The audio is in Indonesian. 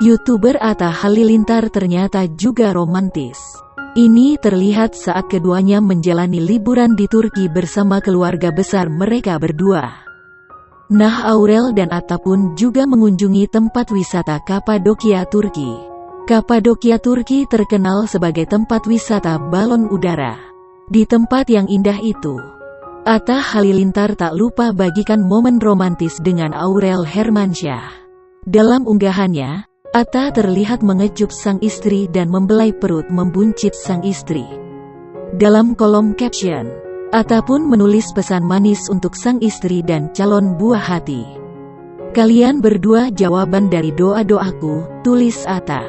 YouTuber Atta Halilintar ternyata juga romantis. Ini terlihat saat keduanya menjalani liburan di Turki bersama keluarga besar mereka berdua. Nah, Aurel dan Atta pun juga mengunjungi tempat wisata Kapadokia, Turki. Kapadokia, Turki terkenal sebagai tempat wisata balon udara. Di tempat yang indah itu, Atta Halilintar tak lupa bagikan momen romantis dengan Aurel Hermansyah. Dalam unggahannya, Atta terlihat mengecup sang istri dan membelai perut membuncit sang istri. Dalam kolom caption, Atta pun menulis pesan manis untuk sang istri dan calon buah hati. "Kalian berdua jawaban dari doa-doaku," tulis Atta.